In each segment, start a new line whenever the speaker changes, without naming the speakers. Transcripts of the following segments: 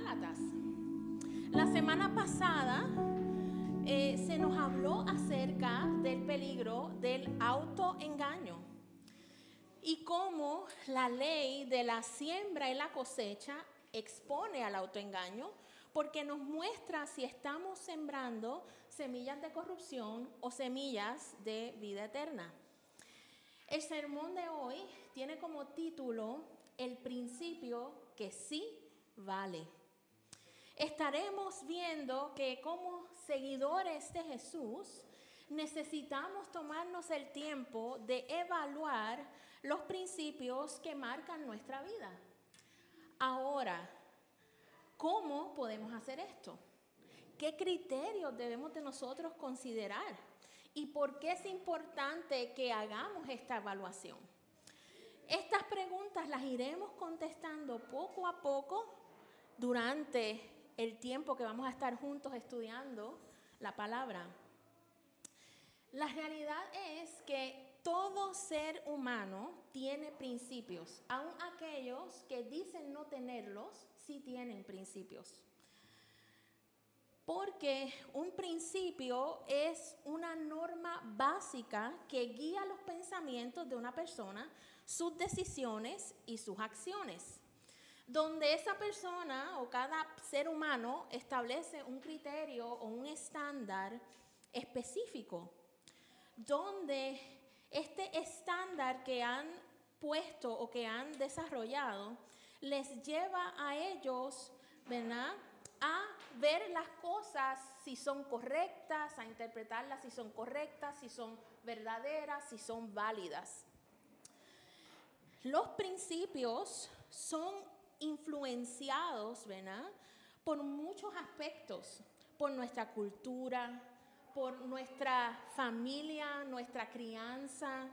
Gálatas. La semana pasada se nos habló acerca del peligro del autoengaño y cómo la ley de la siembra y la cosecha expone al autoengaño, porque nos muestra si estamos sembrando semillas de corrupción o semillas de vida eterna. El sermón de hoy tiene como título El principio que sí vale. Estaremos viendo que como seguidores de Jesús necesitamos tomarnos el tiempo de evaluar los principios que marcan nuestra vida. Ahora, ¿cómo podemos hacer esto? ¿Qué criterios debemos de nosotros considerar? ¿Y por qué es importante que hagamos esta evaluación? Estas preguntas las iremos contestando poco a poco durante el tiempo que vamos a estar juntos estudiando la palabra. La realidad es que todo ser humano tiene principios, aun aquellos que dicen no tenerlos, sí tienen principios. Porque un principio es una norma básica que guía los pensamientos de una persona, sus decisiones y sus acciones. Donde esa persona o cada ser humano establece un criterio o un estándar específico. Donde este estándar que han puesto o que han desarrollado les lleva a ellos, ¿verdad?, a ver las cosas si son correctas, a interpretarlas si son correctas, si son verdaderas, si son válidas. Los principios son influenciados, ¿verdad?, por muchos aspectos, por nuestra cultura, por nuestra familia, nuestra crianza,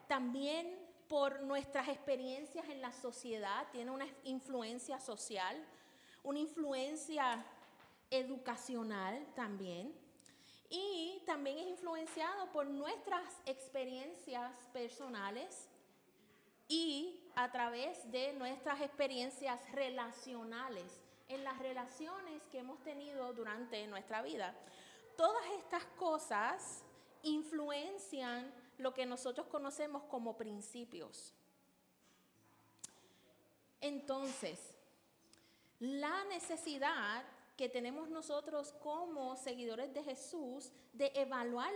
también por nuestras experiencias en la sociedad, tiene una influencia social, una influencia educacional también, y también es influenciado por nuestras experiencias personales y a través de nuestras experiencias relacionales, en las relaciones que hemos tenido durante nuestra vida. Todas estas cosas influencian lo que nosotros conocemos como principios. Entonces, la necesidad que tenemos nosotros como seguidores de Jesús de evaluar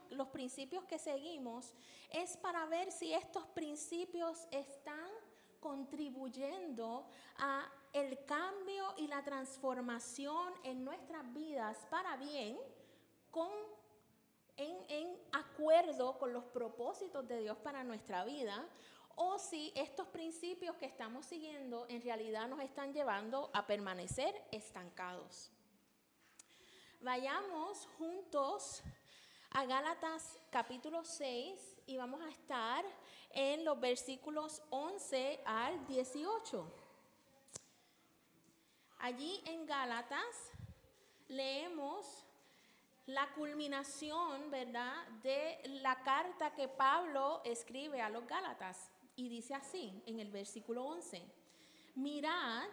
los principios que seguimos es para ver si estos principios están contribuyendo a el cambio y la transformación en nuestras vidas para bien, en acuerdo con los propósitos de Dios para nuestra vida, o si estos principios que estamos siguiendo en realidad nos están llevando a permanecer estancados. Vayamos juntos a Gálatas capítulo 6 y vamos a estar en los versículos 11 al 18. Allí en Gálatas leemos la culminación, ¿verdad?, de la carta que Pablo escribe a los Gálatas. Y dice así, en el versículo 11, mirad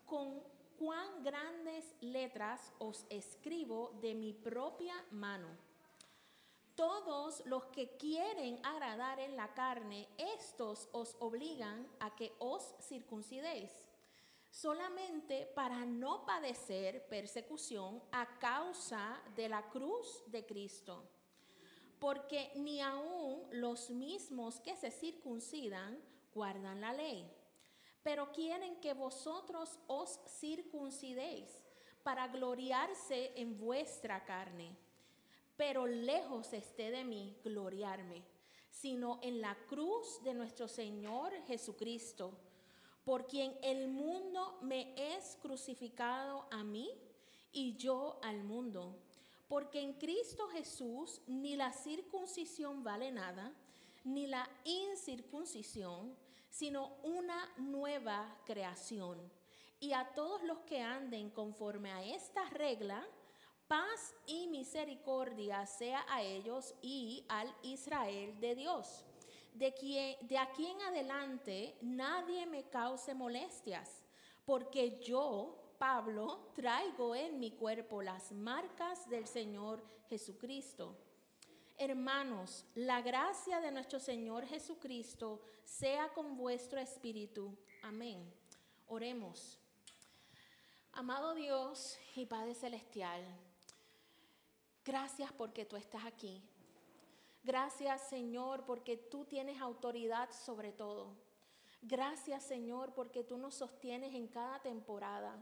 con cuán grandes letras os escribo de mi propia mano. Todos los que quieren agradar en la carne, estos os obligan a que os circuncidéis, solamente para no padecer persecución a causa de la cruz de Cristo. Porque ni aun los mismos que se circuncidan guardan la ley, pero quieren que vosotros os circuncidéis para gloriarse en vuestra carne. Pero lejos esté de mí gloriarme, sino en la cruz de nuestro Señor Jesucristo, por quien el mundo me es crucificado a mí y yo al mundo. Porque en Cristo Jesús ni la circuncisión vale nada, ni la incircuncisión, sino una nueva creación. Y a todos los que anden conforme a esta regla, paz y misericordia sea a ellos y al Israel de Dios. De aquí en adelante nadie me cause molestias, porque yo, Pablo, traigo en mi cuerpo las marcas del Señor Jesucristo. Hermanos, la gracia de nuestro Señor Jesucristo sea con vuestro espíritu. Amén. Oremos. Amado Dios y Padre Celestial, gracias porque tú estás aquí. Gracias, Señor, porque tú tienes autoridad sobre todo. Gracias, Señor, porque tú nos sostienes en cada temporada.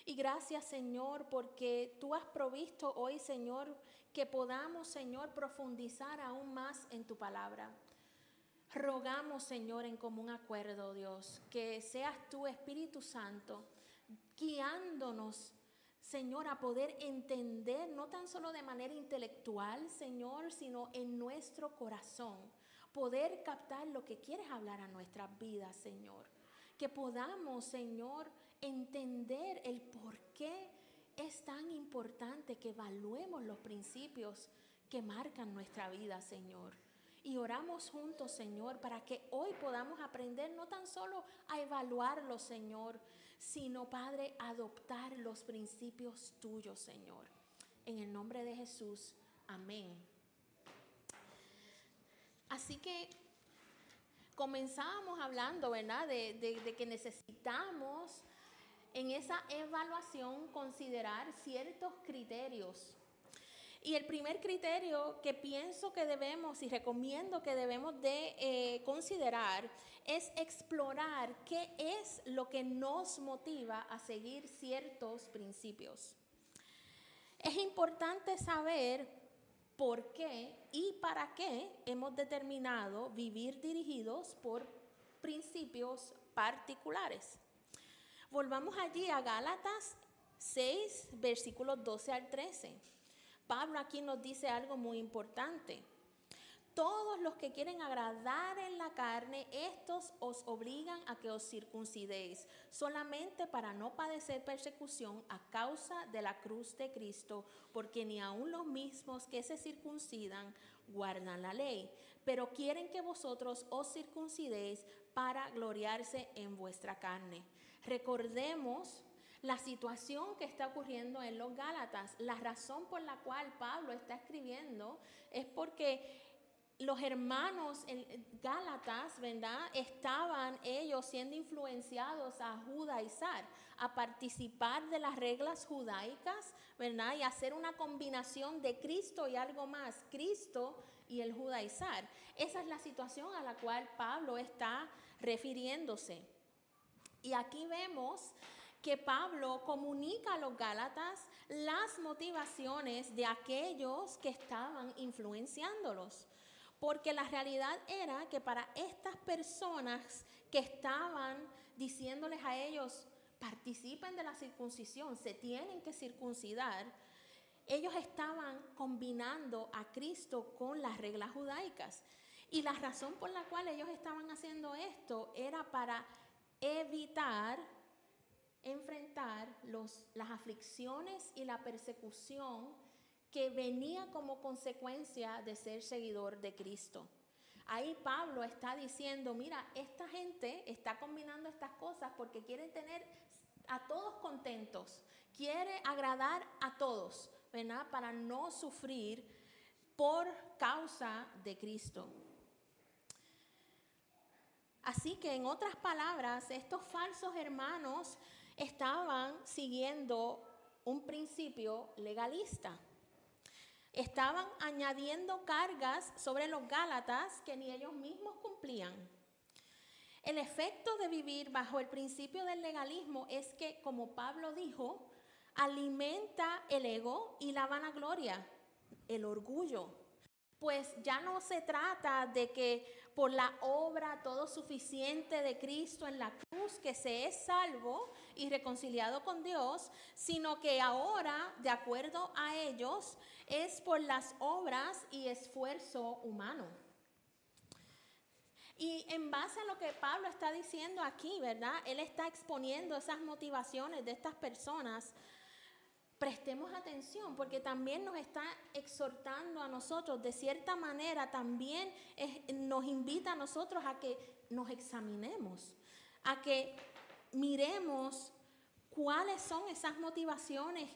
Y gracias, Señor, porque tú has provisto hoy, Señor, que podamos, Señor, profundizar aún más en tu palabra. Rogamos, Señor, en común acuerdo, Dios, que seas tú, Espíritu Santo, guiándonos, Señor, a poder entender, no tan solo de manera intelectual, Señor, sino en nuestro corazón, poder captar lo que quieres hablar a nuestras vidas, Señor. Que podamos, Señor, entender el por qué es tan importante que evaluemos los principios que marcan nuestra vida, Señor. Y oramos juntos, Señor, para que hoy podamos aprender no tan solo a evaluarlo, Señor, sino, Padre, adoptar los principios tuyos, Señor. En el nombre de Jesús, amén. Así que comenzábamos hablando, ¿verdad?, de que necesitamos en esa evaluación considerar ciertos criterios. Y el primer criterio que pienso que debemos y recomiendo que debemos de considerar es explorar qué es lo que nos motiva a seguir ciertos principios. Es importante saber por qué y para qué hemos determinado vivir dirigidos por principios particulares. Volvamos allí a Gálatas 6, versículos 12 al 13. Pablo aquí nos dice algo muy importante. Todos los que quieren agradar en la carne, estos os obligan a que os circuncidéis, solamente para no padecer persecución a causa de la cruz de Cristo, porque ni aun los mismos que se circuncidan guardan la ley, pero quieren que vosotros os circuncidéis para gloriarse en vuestra carne. Recordemos la situación que está ocurriendo en los Gálatas. La razón por la cual Pablo está escribiendo es porque los hermanos en Gálatas, ¿verdad?, estaban ellos siendo influenciados a judaizar, a participar de las reglas judaicas, ¿verdad?, y hacer una combinación de Cristo y algo más, Cristo y el judaizar. Esa es la situación a la cual Pablo está refiriéndose. Y aquí vemos que Pablo comunica a los Gálatas las motivaciones de aquellos que estaban influenciándolos. Porque la realidad era que para estas personas que estaban diciéndoles a ellos, participen de la circuncisión, se tienen que circuncidar, ellos estaban combinando a Cristo con las reglas judaicas. Y la razón por la cual ellos estaban haciendo esto era para evitar enfrentar las aflicciones y la persecución que venía como consecuencia de ser seguidor de Cristo. Ahí Pablo está diciendo, mira, esta gente está combinando estas cosas porque quieren tener a todos contentos, quiere agradar a todos, ¿verdad?, para no sufrir por causa de Cristo. Así que, en otras palabras, estos falsos hermanos estaban siguiendo un principio legalista. Estaban añadiendo cargas sobre los Gálatas que ni ellos mismos cumplían. El efecto de vivir bajo el principio del legalismo es que, como Pablo dijo, alimenta el ego y la vanagloria, el orgullo. Pues ya no se trata de que por la obra todo suficiente de Cristo en la cruz que se es salvo y reconciliado con Dios, sino que ahora, de acuerdo a ellos, es por las obras y esfuerzo humano. Y en base a lo que Pablo está diciendo aquí, ¿verdad?, él está exponiendo esas motivaciones de estas personas. Prestemos atención porque también nos está exhortando a nosotros, de cierta manera también nos invita a nosotros a que nos examinemos, a que miremos ¿Cuáles son esas motivaciones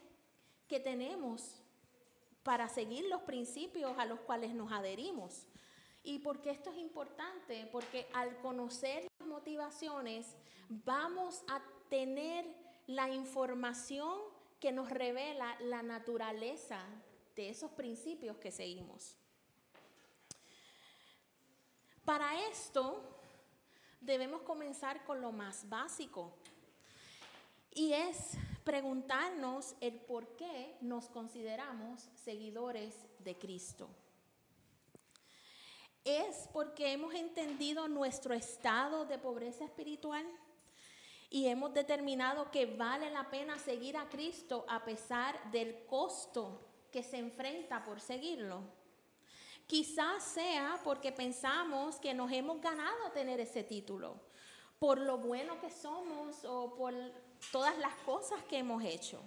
que tenemos para seguir los principios a los cuales nos adherimos? ¿Y por qué esto es importante? Porque al conocer las motivaciones vamos a tener la información que nos revela la naturaleza de esos principios que seguimos. Para esto debemos comenzar con lo más básico, y es preguntarnos el por qué nos consideramos seguidores de Cristo. ¿Es porque hemos entendido nuestro estado de pobreza espiritual y hemos determinado que vale la pena seguir a Cristo a pesar del costo que se enfrenta por seguirlo? Quizás sea porque pensamos que nos hemos ganado tener ese título, por lo bueno que somos o por todas las cosas que hemos hecho.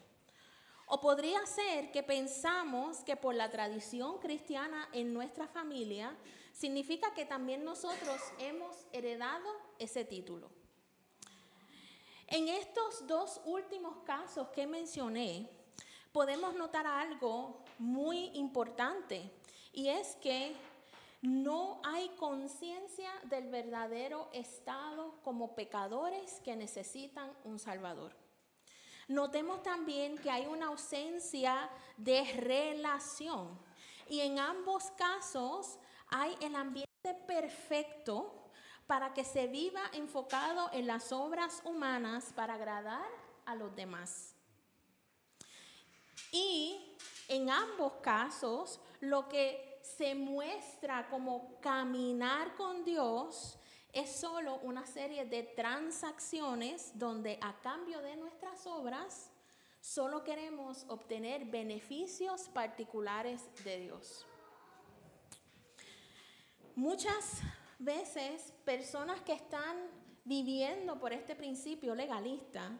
O podría ser que pensamos que por la tradición cristiana en nuestra familia significa que también nosotros hemos heredado ese título. En estos dos últimos casos que mencioné, podemos notar algo muy importante, y es que no hay conciencia del verdadero estado como pecadores que necesitan un Salvador. Notemos también que hay una ausencia de relación, y en ambos casos hay el ambiente perfecto para que se viva enfocado en las obras humanas para agradar a los demás. Y en ambos casos, lo que se muestra como caminar con Dios es solo una serie de transacciones donde a cambio de nuestras obras solo queremos obtener beneficios particulares de Dios. Muchas veces personas que están viviendo por este principio legalista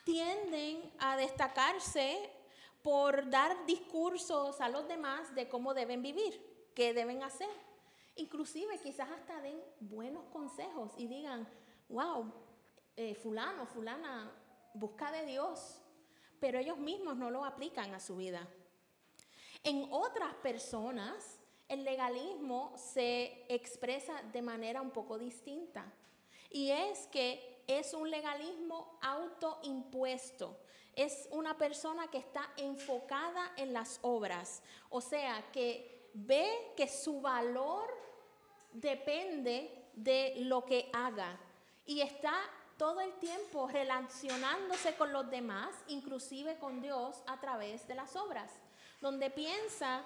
tienden a destacarse por dar discursos a los demás de cómo deben vivir, qué deben hacer. Inclusive quizás hasta den buenos consejos y digan, wow, fulano, fulana, busca de Dios, pero ellos mismos no lo aplican a su vida. En otras personas, el legalismo se expresa de manera un poco distinta, y es que es un legalismo autoimpuesto. Es una persona que está enfocada en las obras, o sea, que ve que su valor depende de lo que haga y está todo el tiempo relacionándose con los demás, inclusive con Dios, a través de las obras, donde piensa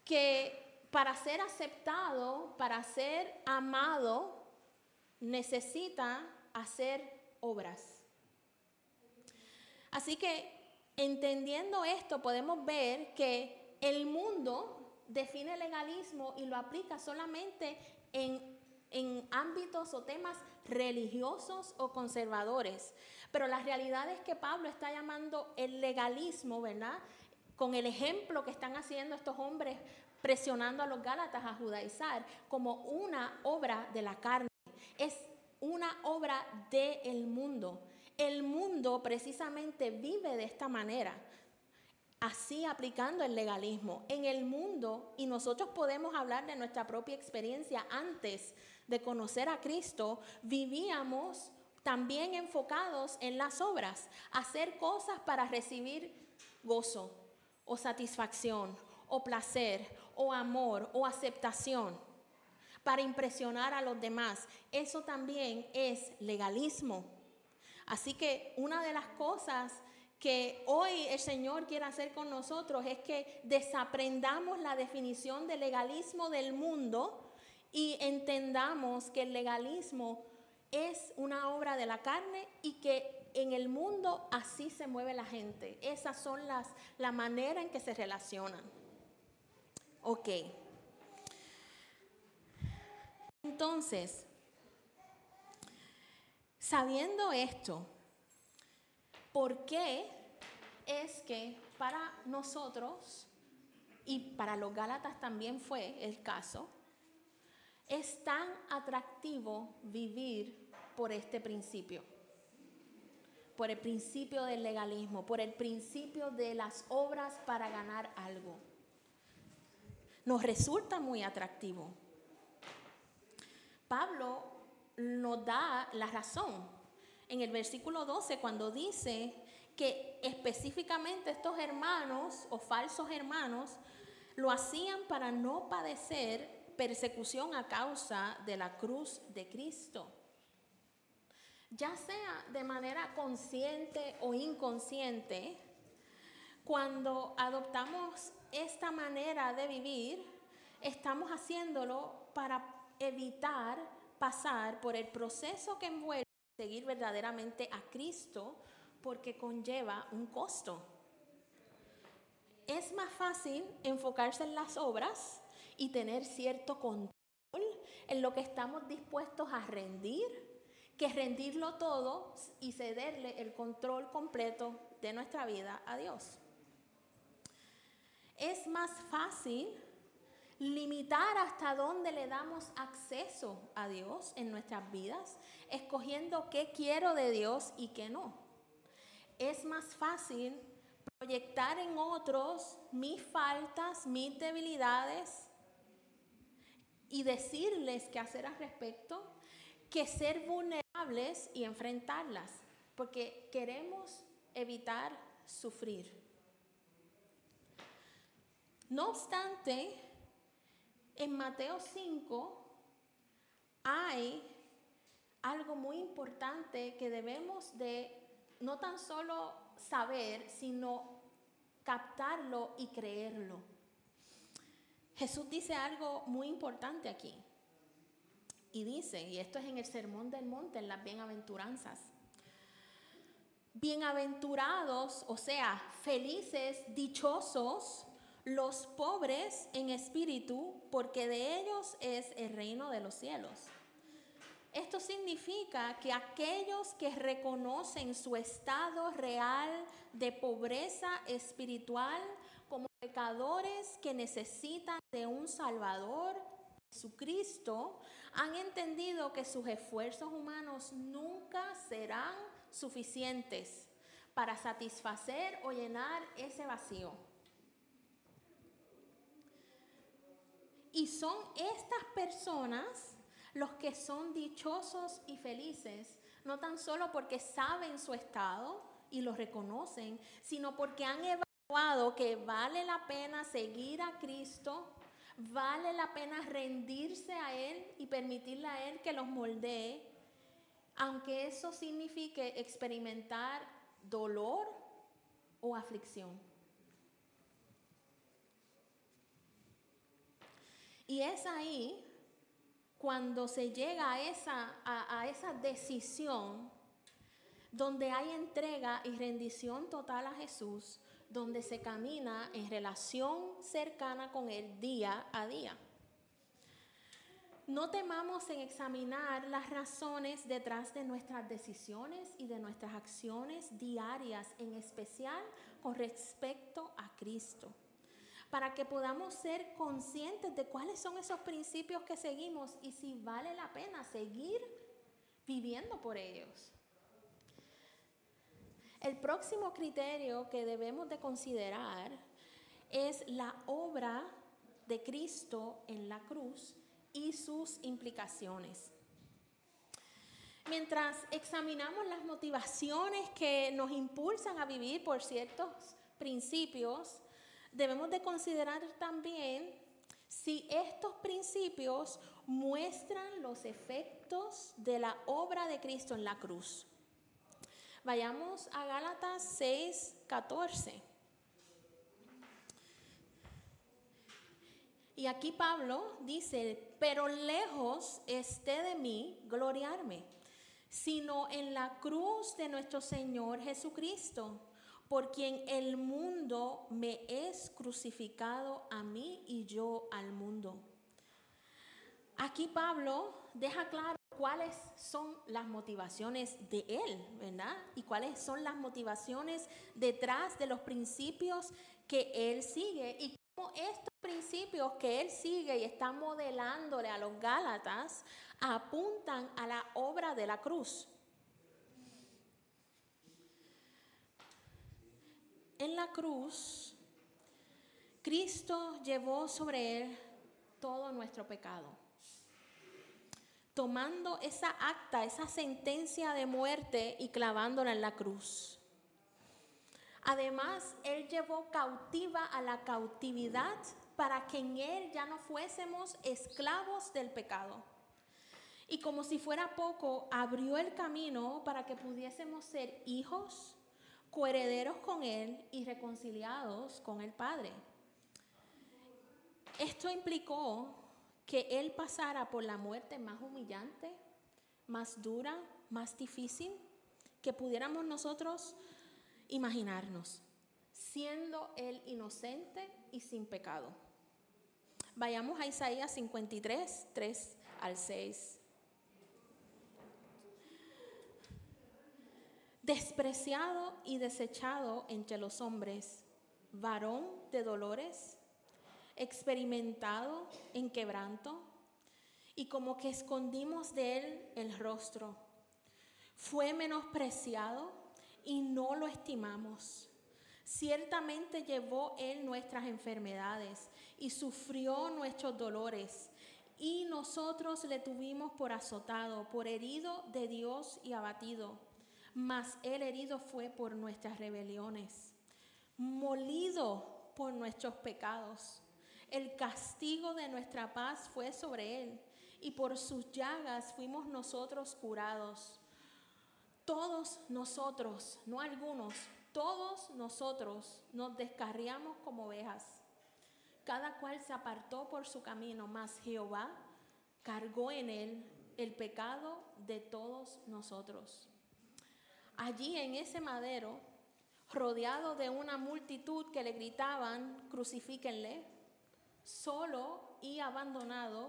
que para ser aceptado, para ser amado, necesita hacer obras. Así que, entendiendo esto, podemos ver que el mundo define el legalismo y lo aplica solamente en ámbitos o temas religiosos o conservadores. Pero la realidad es que Pablo está llamando el legalismo, ¿verdad?, con el ejemplo que están haciendo estos hombres presionando a los gálatas a judaizar, como una obra de la carne. Es una obra del mundo. El mundo precisamente vive de esta manera, así aplicando el legalismo. En el mundo, y nosotros podemos hablar de nuestra propia experiencia antes de conocer a Cristo, vivíamos también enfocados en las obras, hacer cosas para recibir gozo o satisfacción o placer o amor o aceptación, para impresionar a los demás. Eso también es legalismo. Así que una de las cosas que hoy el Señor quiere hacer con nosotros es que desaprendamos la definición de legalismo del mundo y entendamos que el legalismo es una obra de la carne y que en el mundo así se mueve la gente. Esas son la manera en que se relacionan. Ok. Entonces, sabiendo esto, ¿por qué es que para nosotros, y para los gálatas también fue el caso, es tan atractivo vivir por este principio? por el principio del legalismo, por el principio de las obras para ganar algo. Nos resulta muy atractivo. Pablo nos da la razón en el versículo 12 cuando dice que específicamente estos hermanos o falsos hermanos lo hacían para no padecer persecución a causa de la cruz de Cristo. Ya sea de manera consciente o inconsciente, cuando adoptamos esta manera de vivir, estamos haciéndolo para evitar pasar por el proceso que envuelve seguir verdaderamente a Cristo, porque conlleva un costo. Es más fácil enfocarse en las obras y tener cierto control en lo que estamos dispuestos a rendir, que rendirlo todo y cederle el control completo de nuestra vida a Dios. Es más fácil limitar hasta dónde le damos acceso a Dios en nuestras vidas, escogiendo qué quiero de Dios y qué no. Es más fácil proyectar en otros mis faltas, mis debilidades y decirles qué hacer al respecto, que ser vulnerables y enfrentarlas, porque queremos evitar sufrir. No obstante, en Mateo 5 hay algo muy importante que debemos de no tan solo saber, sino captarlo y creerlo. Jesús dice algo muy importante aquí. Y dice, y esto es en el Sermón del Monte, en las bienaventuranzas. Bienaventurados, o sea, felices, dichosos, los pobres en espíritu, porque de ellos es el reino de los cielos. Esto significa que aquellos que reconocen su estado real de pobreza espiritual como pecadores que necesitan de un Salvador, Jesucristo, han entendido que sus esfuerzos humanos nunca serán suficientes para satisfacer o llenar ese vacío. Y son estas personas los que son dichosos y felices, no tan solo porque saben su estado y lo reconocen, sino porque han evaluado que vale la pena seguir a Cristo, vale la pena rendirse a Él y permitirle a Él que los moldee, aunque eso signifique experimentar dolor o aflicción. Y es ahí cuando se llega a esa decisión donde hay entrega y rendición total a Jesús, donde se camina en relación cercana con Él día a día. No temamos en examinar las razones detrás de nuestras decisiones y de nuestras acciones diarias, en especial con respecto a Cristo, para que podamos ser conscientes de cuáles son esos principios que seguimos y si vale la pena seguir viviendo por ellos. El próximo criterio que debemos de considerar es la obra de Cristo en la cruz y sus implicaciones. Mientras examinamos las motivaciones que nos impulsan a vivir por ciertos principios, debemos de considerar también si estos principios muestran los efectos de la obra de Cristo en la cruz. Vayamos a Gálatas 6:14. Y aquí Pablo dice, pero lejos esté de mí gloriarme, sino en la cruz de nuestro Señor Jesucristo, por quien el mundo me es crucificado a mí y yo al mundo. Aquí Pablo deja claro cuáles son las motivaciones de él, ¿verdad? Y cuáles son las motivaciones detrás de los principios que él sigue y cómo estos principios que él sigue y está modelándole a los Gálatas apuntan a la obra de la cruz. En la cruz, Cristo llevó sobre él todo nuestro pecado, tomando esa acta, esa sentencia de muerte y clavándola en la cruz. Además, él llevó cautiva a la cautividad para que en él ya no fuésemos esclavos del pecado. Y como si fuera poco, abrió el camino para que pudiésemos ser hijos, coherederos con él y reconciliados con el Padre. Esto implicó que él pasara por la muerte más humillante, más dura, más difícil que pudiéramos nosotros imaginarnos, siendo él inocente y sin pecado. Vayamos a Isaías 53, 3 al 6. Despreciado y desechado entre los hombres, varón de dolores, experimentado en quebranto, y como que escondimos de él el rostro. Fue menospreciado y no lo estimamos. Ciertamente llevó él nuestras enfermedades y sufrió nuestros dolores, y nosotros le tuvimos por azotado, por herido de Dios y abatido. Mas él herido fue por nuestras rebeliones, molido por nuestros pecados. El castigo de nuestra paz fue sobre él, y por sus llagas fuimos nosotros curados. Todos nosotros, no algunos, todos nosotros nos descarriamos como ovejas. Cada cual se apartó por su camino, mas Jehová cargó en él el pecado de todos nosotros. Allí en ese madero, rodeado de una multitud que le gritaban, crucifíquenle, solo y abandonado,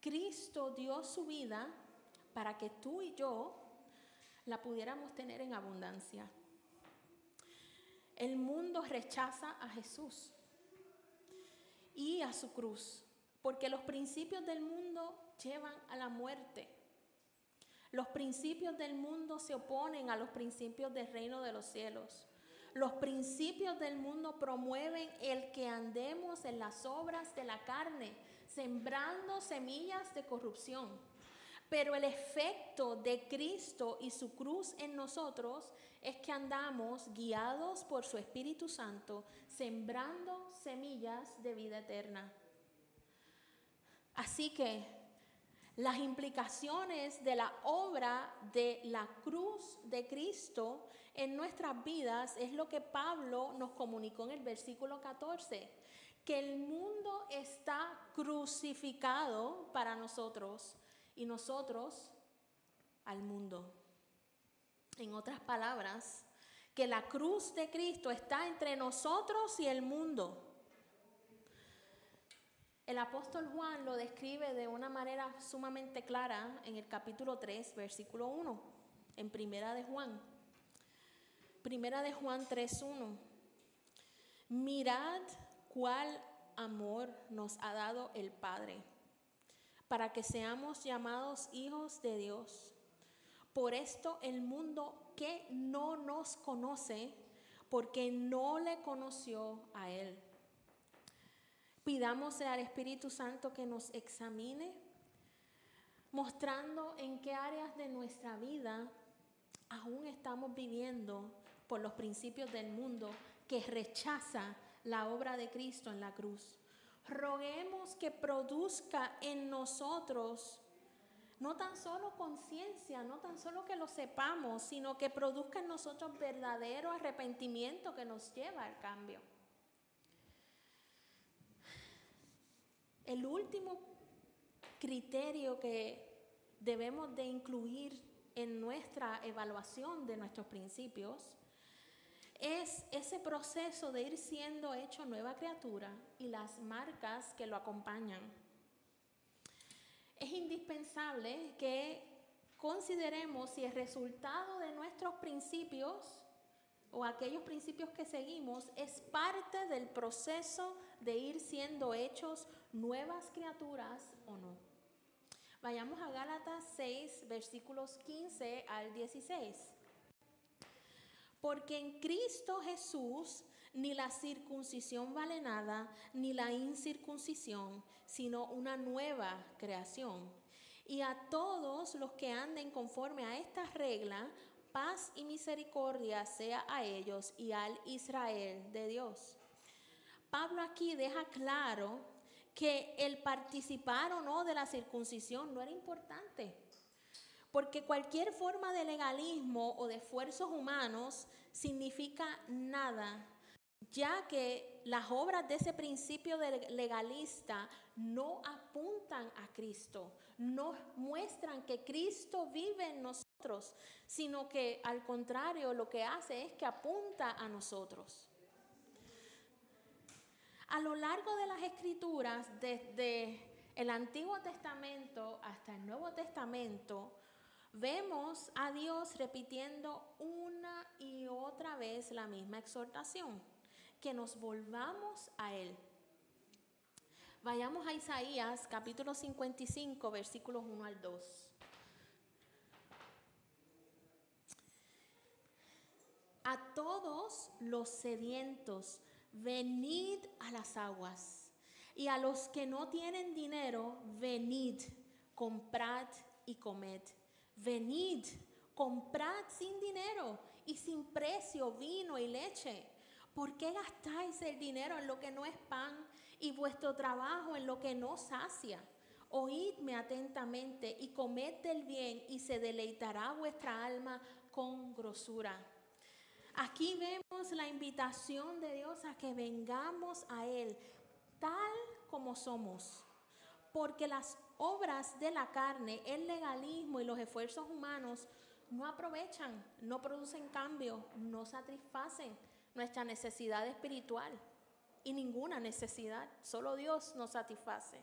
Cristo dio su vida para que tú y yo la pudiéramos tener en abundancia. El mundo rechaza a Jesús y a su cruz, porque los principios del mundo llevan a la muerte. Los principios del mundo se oponen a los principios del reino de los cielos. Los principios del mundo promueven el que andemos en las obras de la carne, sembrando semillas de corrupción. Pero el efecto de Cristo y su cruz en nosotros es que andamos guiados por su Espíritu Santo, sembrando semillas de vida eterna. Así que las implicaciones de la obra de la cruz de Cristo en nuestras vidas es lo que Pablo nos comunicó en el versículo 14, que el mundo está crucificado para nosotros y nosotros al mundo. En otras palabras, que la cruz de Cristo está entre nosotros y el mundo. El apóstol Juan lo describe de una manera sumamente clara en el capítulo 3, versículo 1, en Primera de Juan. Primera de Juan 3:1. Mirad cuál amor nos ha dado el Padre, para que seamos llamados hijos de Dios. Por esto el mundo que no nos conoce, porque no le conoció a Él. Pidámosle al Espíritu Santo que nos examine, mostrando en qué áreas de nuestra vida aún estamos viviendo por los principios del mundo que rechaza la obra de Cristo en la cruz. Roguemos que produzca en nosotros no tan solo conciencia, no tan solo que lo sepamos, sino que produzca en nosotros verdadero arrepentimiento que nos lleva al cambio. El último criterio que debemos de incluir en nuestra evaluación de nuestros principios es ese proceso de ir siendo hecho nueva criatura y las marcas que lo acompañan. Es indispensable que consideremos si el resultado de nuestros principios o aquellos principios que seguimos es parte del proceso de ir siendo hechos nuevas criaturas o no. Vayamos a Gálatas 6, versículos 15 al 16. Porque en Cristo Jesús ni la circuncisión vale nada, ni la incircuncisión, sino una nueva creación. Y a todos los que anden conforme a esta regla, paz y misericordia sea a ellos y al Israel de Dios. Pablo aquí deja claro que el participar o no de la circuncisión no era importante, porque cualquier forma de legalismo o de esfuerzos humanos significa nada, ya que las obras de ese principio legalista no apuntan a Cristo, no muestran que Cristo vive en nosotros, sino que al contrario lo que hace es que apunta a nosotros. A lo largo de las Escrituras, desde el Antiguo Testamento hasta el Nuevo Testamento, vemos a Dios repitiendo una y otra vez la misma exhortación, que nos volvamos a Él. Vayamos a Isaías capítulo 55, versículos 1 al 2. A todos los sedientos, venid a las aguas, y a los que no tienen dinero, venid, comprad y comed. Venid, comprad sin dinero y sin precio vino y leche. ¿Por qué gastáis el dinero en lo que no es pan y vuestro trabajo en lo que no sacia? Oídme atentamente y comed del bien, y se deleitará vuestra alma con grosura. Aquí vemos la invitación de Dios a que vengamos a Él tal como somos, porque las obras de la carne, el legalismo y los esfuerzos humanos no aprovechan, no producen cambio, no satisfacen nuestra necesidad espiritual y ninguna necesidad, solo Dios nos satisface.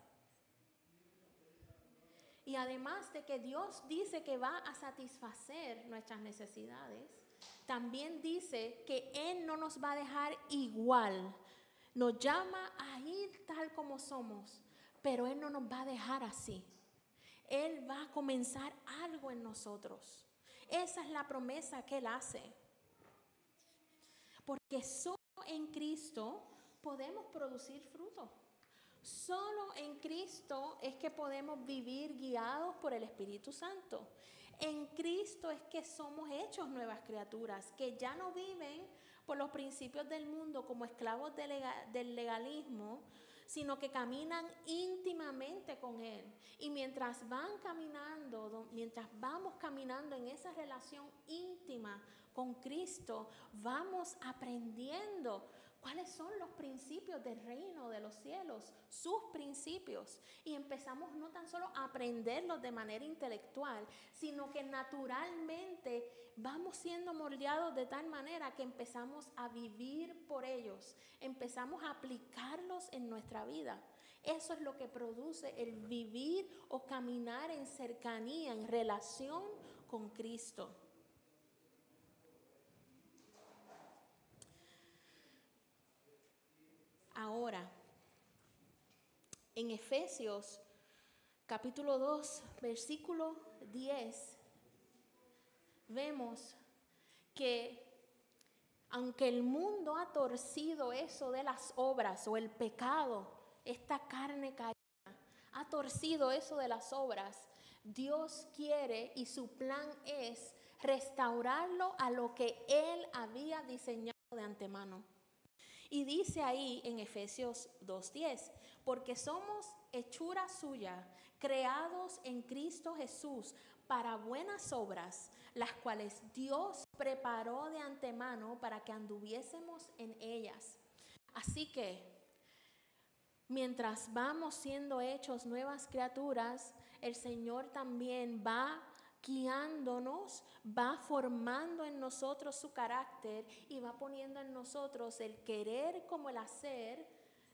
Y además de que Dios dice que va a satisfacer nuestras necesidades, también dice que Él no nos va a dejar igual. Nos llama a ir tal como somos, pero Él no nos va a dejar así. Él va a comenzar algo en nosotros. Esa es la promesa que Él hace. Porque solo en Cristo podemos producir fruto. Solo en Cristo es que podemos vivir guiados por el Espíritu Santo. En Cristo es que somos hechos nuevas criaturas, que ya no viven por los principios del mundo como esclavos del legalismo, sino que caminan íntimamente con Él. Y mientras vamos caminando en esa relación íntima con Cristo, vamos aprendiendo cuáles son los principios del reino de los cielos, sus principios. Y empezamos no tan solo a aprenderlos de manera intelectual, sino que naturalmente vamos siendo moldeados de tal manera que empezamos a vivir por ellos, empezamos a aplicarlos en nuestra vida. Eso es lo que produce el vivir o caminar en cercanía, en relación con Cristo. Ahora, en Efesios capítulo 2, versículo 10, vemos que aunque el mundo ha torcido eso de las obras o el pecado, esta carne caída, ha torcido eso de las obras, Dios quiere y su plan es restaurarlo a lo que Él había diseñado de antemano. Y dice ahí en Efesios 2:10, porque somos hechura suya, creados en Cristo Jesús para buenas obras, las cuales Dios preparó de antemano para que anduviésemos en ellas. Así que, mientras vamos siendo hechos nuevas criaturas, el Señor también va guiándonos, va formando en nosotros su carácter y va poniendo en nosotros el querer como el hacer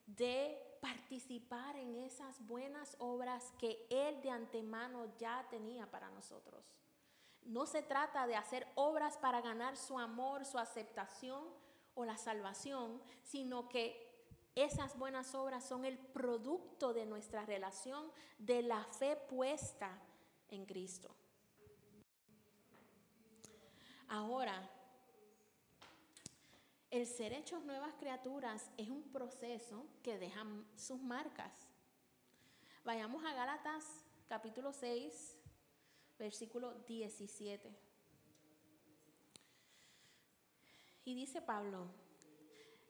de participar en esas buenas obras que Él de antemano ya tenía para nosotros. No se trata de hacer obras para ganar su amor, su aceptación o la salvación, sino que esas buenas obras son el producto de nuestra relación, de la fe puesta en Cristo. Ahora, El ser hechos nuevas criaturas es un proceso que deja sus marcas. Vayamos a Gálatas capítulo 6, versículo 17. Y dice Pablo: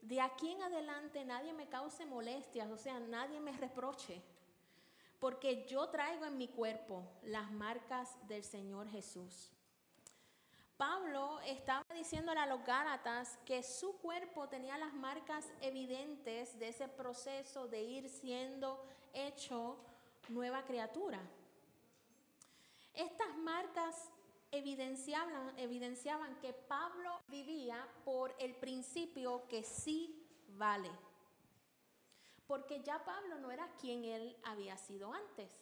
de aquí en adelante nadie me cause molestias, o sea, nadie me reproche, porque yo traigo en mi cuerpo las marcas del Señor Jesús. Pablo estaba diciéndole a los Gálatas que su cuerpo tenía las marcas evidentes de ese proceso de ir siendo hecho nueva criatura. Estas marcas evidenciaban que Pablo vivía por el principio que sí vale. Porque ya Pablo no era quien él había sido antes.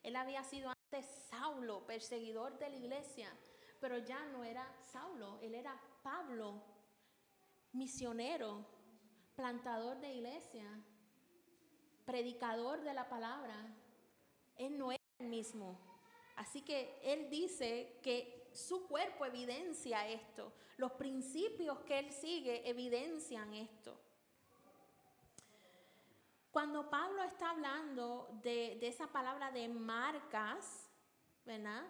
Él había sido antes Saulo, perseguidor de la iglesia, pero ya no era Saulo, él era Pablo, misionero, plantador de iglesia, predicador de la palabra. Él no era el mismo. Así que él dice que su cuerpo evidencia esto. Los principios que él sigue evidencian esto. Cuando Pablo está hablando de esa palabra de marcas, ¿verdad?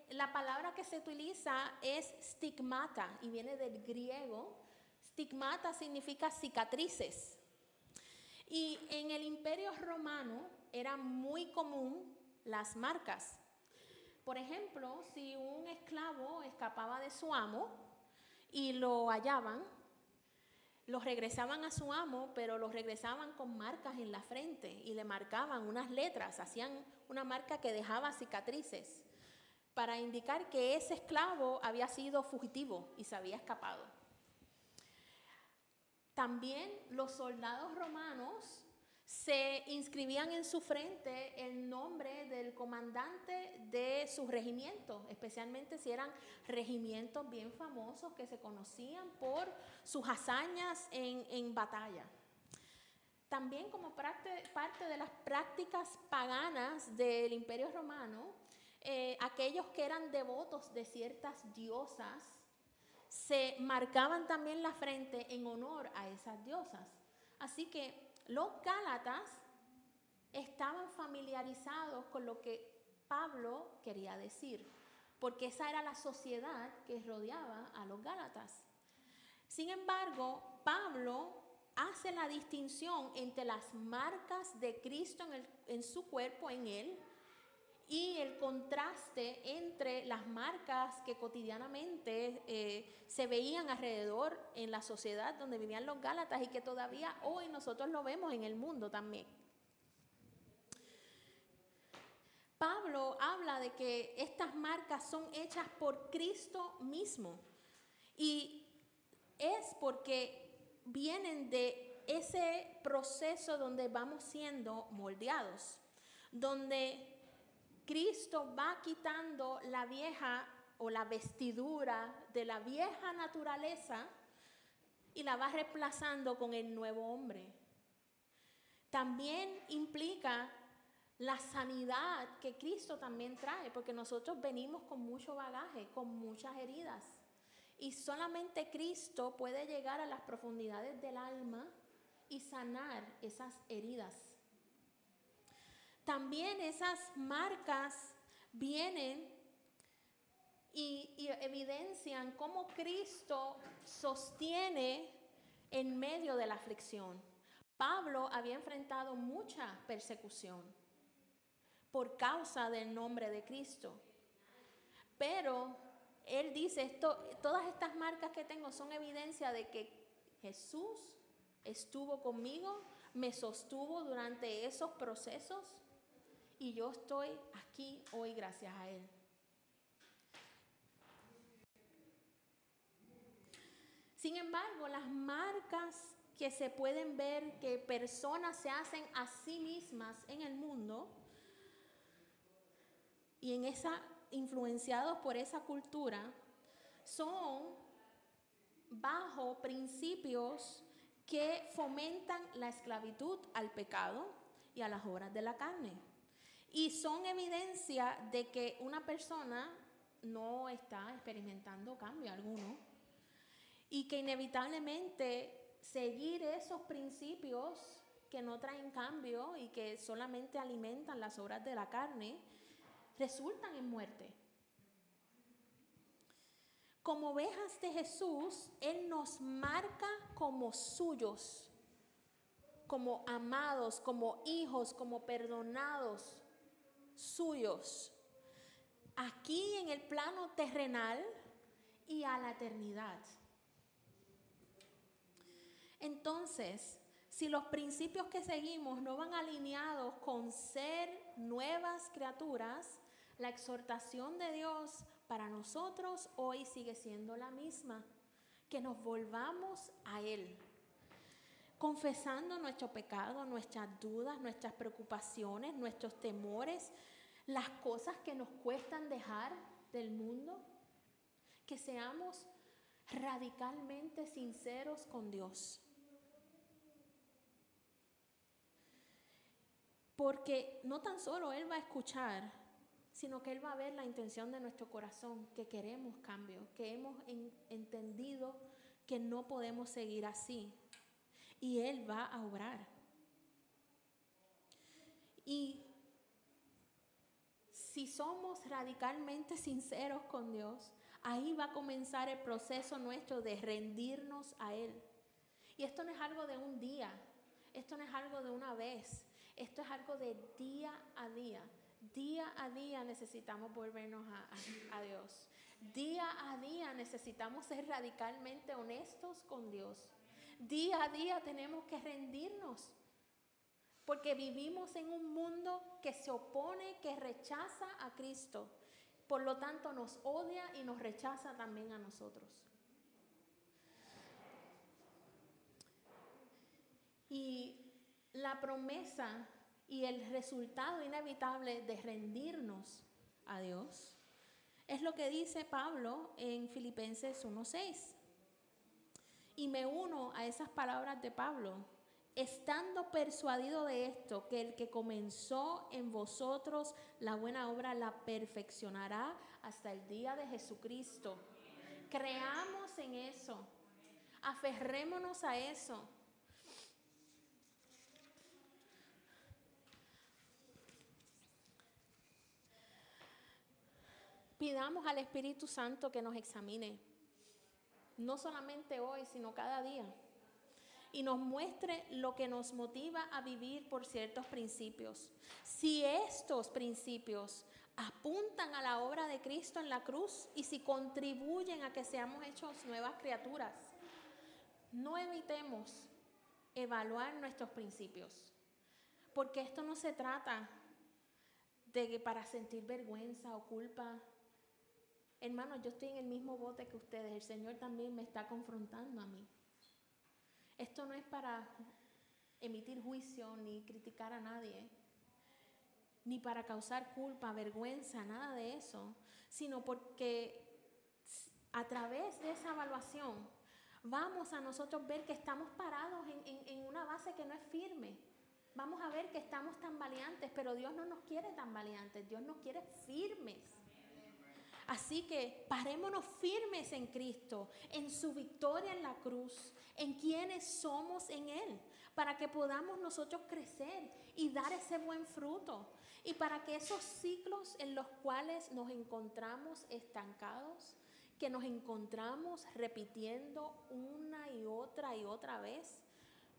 La palabra que se utiliza es stigmata y viene del griego. Stigmata significa cicatrices. Y en el Imperio Romano era muy común las marcas. Por ejemplo, si un esclavo escapaba de su amo y lo hallaban, los regresaban a su amo, pero los regresaban con marcas en la frente y le marcaban unas letras, hacían una marca que dejaba cicatrices para indicar que ese esclavo había sido fugitivo y se había escapado. También los soldados romanos se inscribían en su frente el nombre del comandante de su regimiento, especialmente si eran regimientos bien famosos que se conocían por sus hazañas en batalla. También como parte de las prácticas paganas del Imperio Romano, aquellos que eran devotos de ciertas diosas se marcaban también la frente en honor a esas diosas. Así que los Gálatas estaban familiarizados con lo que Pablo quería decir, porque esa era la sociedad que rodeaba a los Gálatas. Sin embargo, Pablo hace la distinción entre las marcas de Cristo en su cuerpo, en él, y el contraste entre las marcas que cotidianamente se veían alrededor en la sociedad donde vivían los Gálatas y que todavía hoy nosotros lo vemos en el mundo también. Pablo habla de que estas marcas son hechas por Cristo mismo y es porque vienen de ese proceso donde vamos siendo moldeados, donde Cristo va quitando la vieja o la vestidura de la vieja naturaleza y la va reemplazando con el nuevo hombre. También implica la sanidad que Cristo también trae, porque nosotros venimos con mucho bagaje, con muchas heridas. Y solamente Cristo puede llegar a las profundidades del alma y sanar esas heridas. También esas marcas vienen y evidencian cómo Cristo sostiene en medio de la aflicción. Pablo había enfrentado mucha persecución por causa del nombre de Cristo. Pero él dice, todas estas marcas que tengo son evidencia de que Jesús estuvo conmigo, me sostuvo durante esos procesos y yo estoy aquí hoy gracias a él. Sin embargo, las marcas que se pueden ver que personas se hacen a sí mismas en el mundo y influenciados por esa cultura, son bajo principios que fomentan la esclavitud al pecado y a las obras de la carne. Y son evidencia de que una persona no está experimentando cambio alguno. y que inevitablemente seguir esos principios que no traen cambio y que solamente alimentan las obras de la carne, resultan en muerte. Como ovejas de Jesús, Él nos marca como suyos, como amados, como hijos, como perdonados suyos, aquí en el plano terrenal y a la eternidad. Entonces, si los principios que seguimos no van alineados con ser nuevas criaturas, la exhortación de Dios para nosotros hoy sigue siendo la misma, que nos volvamos a Él, confesando nuestro pecado, nuestras dudas, nuestras preocupaciones, nuestros temores, las cosas que nos cuestan dejar del mundo, que seamos radicalmente sinceros con Dios. Porque no tan solo Él va a escuchar, sino que Él va a ver la intención de nuestro corazón, que queremos cambio, que hemos entendido que no podemos seguir así. Y Él va a obrar. Y si somos radicalmente sinceros con Dios, ahí va a comenzar el proceso nuestro de rendirnos a Él. Y esto no es algo de un día, esto no es algo de una vez, esto es algo de día a día. Día a día necesitamos volvernos a Dios. Día a día necesitamos ser radicalmente honestos con Dios. Día a día tenemos que rendirnos, porque vivimos en un mundo que se opone, que rechaza a Cristo. Por lo tanto, nos odia y nos rechaza también a nosotros. Y la promesa y el resultado inevitable de rendirnos a Dios es lo que dice Pablo en Filipenses 1:6. Y me uno a esas palabras de Pablo, estando persuadido de esto, que el que comenzó en vosotros la buena obra la perfeccionará hasta el día de Jesucristo. Creamos en eso, aferrémonos a eso. Pidamos al Espíritu Santo que nos examine, no solamente hoy, sino cada día, y nos muestre lo que nos motiva a vivir por ciertos principios. Si estos principios apuntan a la obra de Cristo en la cruz y si contribuyen a que seamos hechos nuevas criaturas, no evitemos evaluar nuestros principios, porque esto no se trata de que para sentir vergüenza o culpa. Hermanos, yo estoy en el mismo bote que ustedes. El Señor también me está confrontando a mí. Esto no es para emitir juicio ni criticar a nadie, ni para causar culpa, vergüenza, nada de eso, sino porque a través de esa evaluación vamos a nosotros ver que estamos parados en una base que no es firme. Vamos a ver que estamos tambaleantes, pero Dios no nos quiere tambaleantes, Dios nos quiere firmes. Así que parémonos firmes en Cristo, en su victoria en la cruz, en quienes somos en Él, para que podamos nosotros crecer y dar ese buen fruto. Y para que esos ciclos en los cuales nos encontramos estancados, que nos encontramos repitiendo una y otra vez,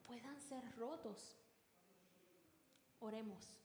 puedan ser rotos. Oremos.